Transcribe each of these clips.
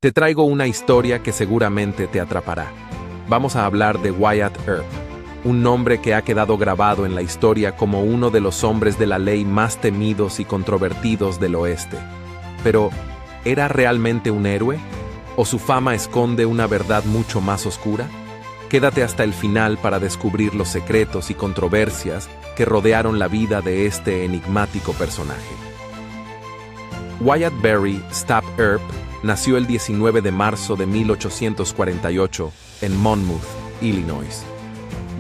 Te traigo una historia que seguramente te atrapará. Vamos a hablar de Wyatt Earp, un nombre que ha quedado grabado en la historia como uno de los hombres de la ley más temidos y controvertidos del oeste. Pero, ¿era realmente un héroe? ¿O su fama esconde una verdad mucho más oscura? Quédate hasta el final para descubrir los secretos y controversias que rodearon la vida de este enigmático personaje. Wyatt Barry Stapp Earp nació el 19 de marzo de 1848 en Monmouth, Illinois.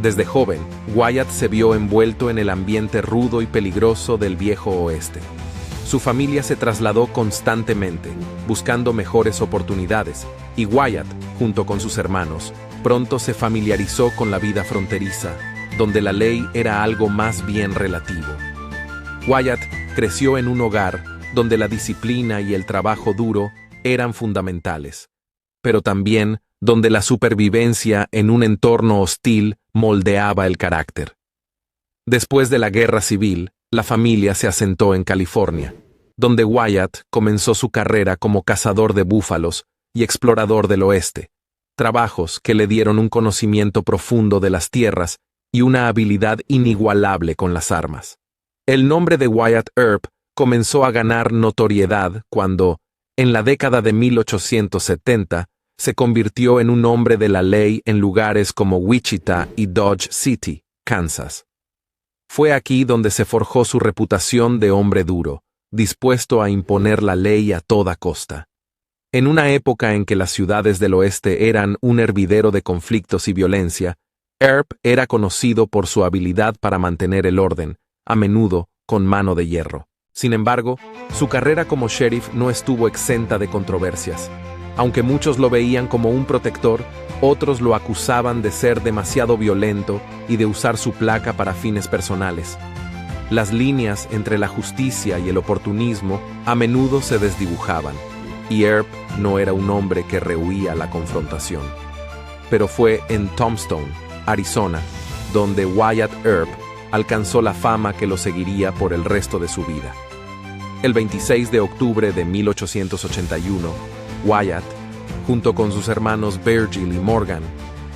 Desde joven, Wyatt se vio envuelto en el ambiente rudo y peligroso del viejo oeste. Su familia se trasladó constantemente, buscando mejores oportunidades, y Wyatt, junto con sus hermanos, pronto se familiarizó con la vida fronteriza, donde la ley era algo más bien relativo. Wyatt creció en un hogar donde la disciplina y el trabajo duro eran fundamentales, pero también donde la supervivencia en un entorno hostil moldeaba el carácter. Después de la Guerra Civil, la familia se asentó en California, donde Wyatt comenzó su carrera como cazador de búfalos y explorador del oeste, trabajos que le dieron un conocimiento profundo de las tierras y una habilidad inigualable con las armas. El nombre de Wyatt Earp comenzó a ganar notoriedad cuando, en la década de 1870, se convirtió en un hombre de la ley en lugares como Wichita y Dodge City, Kansas. Fue aquí donde se forjó su reputación de hombre duro, dispuesto a imponer la ley a toda costa. En una época en que las ciudades del oeste eran un hervidero de conflictos y violencia, Earp era conocido por su habilidad para mantener el orden, a menudo con mano de hierro. Sin embargo, su carrera como sheriff no estuvo exenta de controversias. Aunque muchos lo veían como un protector, otros lo acusaban de ser demasiado violento y de usar su placa para fines personales. Las líneas entre la justicia y el oportunismo a menudo se desdibujaban, y Earp no era un hombre que rehuía la confrontación. Pero fue en Tombstone, Arizona, donde Wyatt Earp alcanzó la fama que lo seguiría por el resto de su vida. El 26 de octubre de 1881, Wyatt, junto con sus hermanos Virgil y Morgan,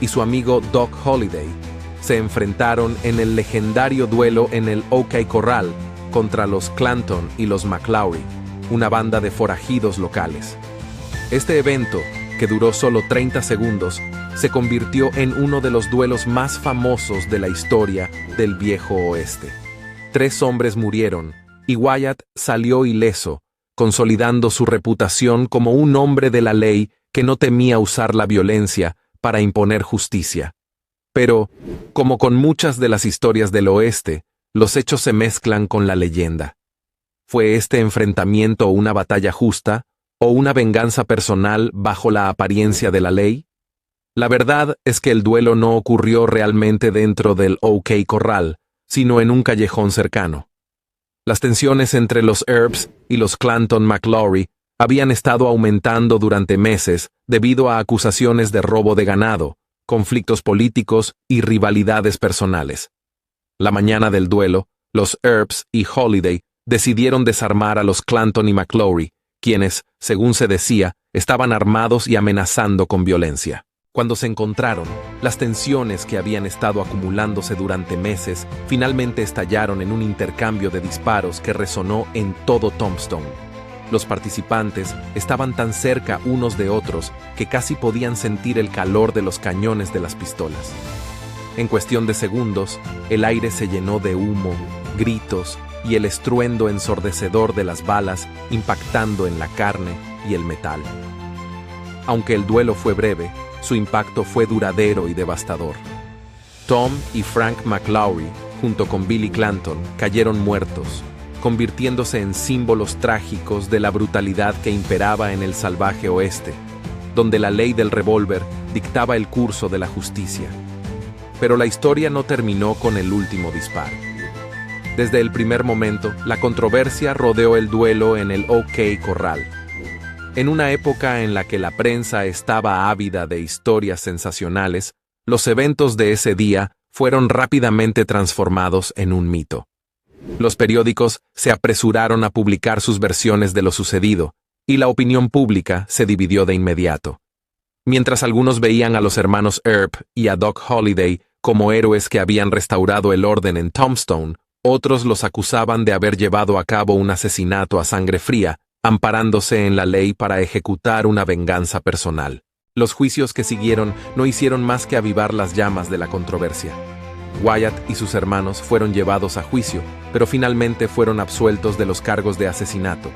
y su amigo Doc Holliday, se enfrentaron en el legendario duelo en el OK Corral contra los Clanton y los McLaury, una banda de forajidos locales. Este evento, que duró solo 30 segundos, se convirtió en uno de los duelos más famosos de la historia del viejo oeste. 3 hombres murieron, y Wyatt salió ileso, consolidando su reputación como un hombre de la ley que no temía usar la violencia para imponer justicia. Pero, como con muchas de las historias del oeste, los hechos se mezclan con la leyenda. ¿Fue este enfrentamiento una batalla justa o una venganza personal bajo la apariencia de la ley? La verdad es que el duelo no ocurrió realmente dentro del OK Corral, sino en un callejón cercano. Las tensiones entre los Earps y los Clanton McLaury habían estado aumentando durante meses debido a acusaciones de robo de ganado, conflictos políticos y rivalidades personales. La mañana del duelo, los Earps y Holliday decidieron desarmar a los Clanton y McLaury, quienes, según se decía, estaban armados y amenazando con violencia. Cuando se encontraron, las tensiones que habían estado acumulándose durante meses finalmente estallaron en un intercambio de disparos que resonó en todo Tombstone. Los participantes estaban tan cerca unos de otros que casi podían sentir el calor de los cañones de las pistolas. En cuestión de segundos, el aire se llenó de humo, gritos y el estruendo ensordecedor de las balas impactando en la carne y el metal. Aunque el duelo fue breve, su impacto fue duradero y devastador. Tom y Frank McLaury, junto con Billy Clanton, cayeron muertos, convirtiéndose en símbolos trágicos de la brutalidad que imperaba en el salvaje oeste, donde la ley del revólver dictaba el curso de la justicia. Pero la historia no terminó con el último disparo. Desde el primer momento, la controversia rodeó el duelo en el OK Corral. En una época en la que la prensa estaba ávida de historias sensacionales, los eventos de ese día fueron rápidamente transformados en un mito. Los periódicos se apresuraron a publicar sus versiones de lo sucedido, y la opinión pública se dividió de inmediato. Mientras algunos veían a los hermanos Earp y a Doc Holliday como héroes que habían restaurado el orden en Tombstone, otros los acusaban de haber llevado a cabo un asesinato a sangre fría, amparándose en la ley para ejecutar una venganza personal. Los juicios que siguieron no hicieron más que avivar las llamas de la controversia. Wyatt y sus hermanos fueron llevados a juicio, pero finalmente fueron absueltos de los cargos de asesinato,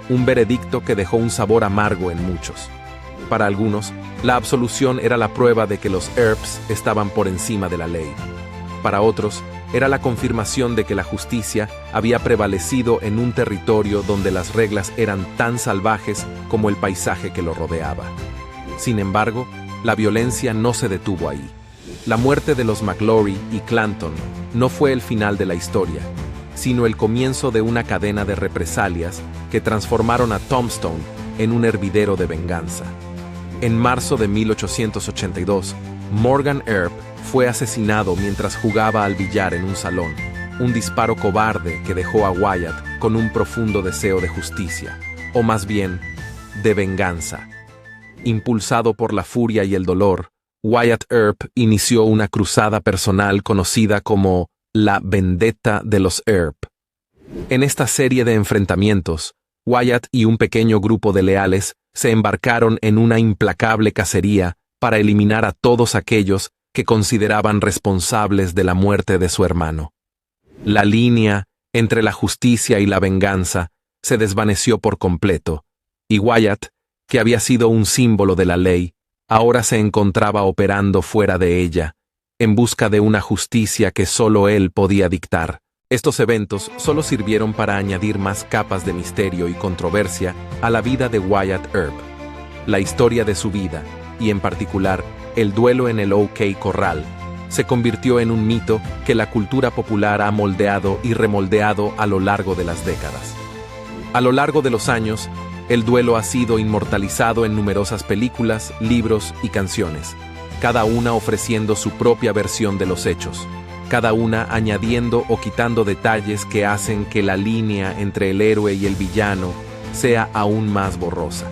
un veredicto que dejó un sabor amargo en muchos. Para algunos, la absolución era la prueba de que los Earps estaban por encima de la ley. Para otros, era la confirmación de que la justicia había prevalecido en un territorio donde las reglas eran tan salvajes como el paisaje que lo rodeaba. Sin embargo, la violencia no se detuvo ahí. La muerte de los McLaury y Clanton no fue el final de la historia, sino el comienzo de una cadena de represalias que transformaron a Tombstone en un hervidero de venganza. En marzo de 1882, Morgan Earp fue asesinado mientras jugaba al billar en un salón, un disparo cobarde que dejó a Wyatt con un profundo deseo de justicia, o más bien, de venganza. Impulsado por la furia y el dolor, Wyatt Earp inició una cruzada personal conocida como la Vendetta de los Earp. En esta serie de enfrentamientos, Wyatt y un pequeño grupo de leales se embarcaron en una implacable cacería para eliminar a todos aquellos que consideraban responsables de la muerte de su hermano. La línea entre la justicia y la venganza se desvaneció por completo, y Wyatt, que había sido un símbolo de la ley, ahora se encontraba operando fuera de ella, en busca de una justicia que solo él podía dictar. Estos eventos solo sirvieron para añadir más capas de misterio y controversia a la vida de Wyatt Earp. La historia de su vida, y en particular, el duelo en el OK Corral, se convirtió en un mito que la cultura popular ha moldeado y remoldeado a lo largo de las décadas. A lo largo de los años, el duelo ha sido inmortalizado en numerosas películas, libros y canciones, cada una ofreciendo su propia versión de los hechos, cada una añadiendo o quitando detalles que hacen que la línea entre el héroe y el villano sea aún más borrosa.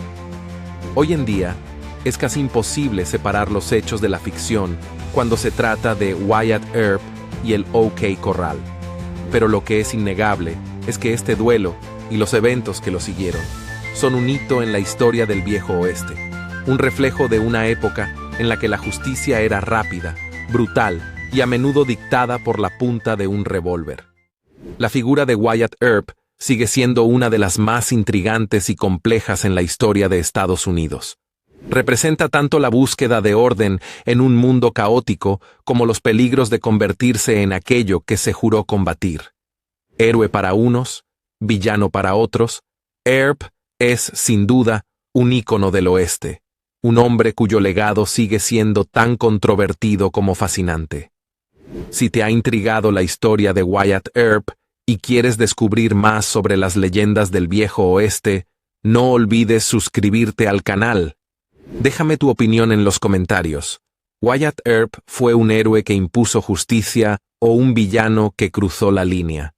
Hoy en día, es casi imposible separar los hechos de la ficción cuando se trata de Wyatt Earp y el OK Corral. Pero lo que es innegable es que este duelo y los eventos que lo siguieron son un hito en la historia del Viejo Oeste, un reflejo de una época en la que la justicia era rápida, brutal y a menudo dictada por la punta de un revólver. La figura de Wyatt Earp sigue siendo una de las más intrigantes y complejas en la historia de Estados Unidos. Representa tanto la búsqueda de orden en un mundo caótico como los peligros de convertirse en aquello que se juró combatir. Héroe para unos, villano para otros, Earp es, sin duda, un ícono del oeste, un hombre cuyo legado sigue siendo tan controvertido como fascinante. Si te ha intrigado la historia de Wyatt Earp y quieres descubrir más sobre las leyendas del Viejo Oeste, no olvides suscribirte al canal. Déjame tu opinión en los comentarios. ¿Wyatt Earp fue un héroe que impuso justicia o un villano que cruzó la línea?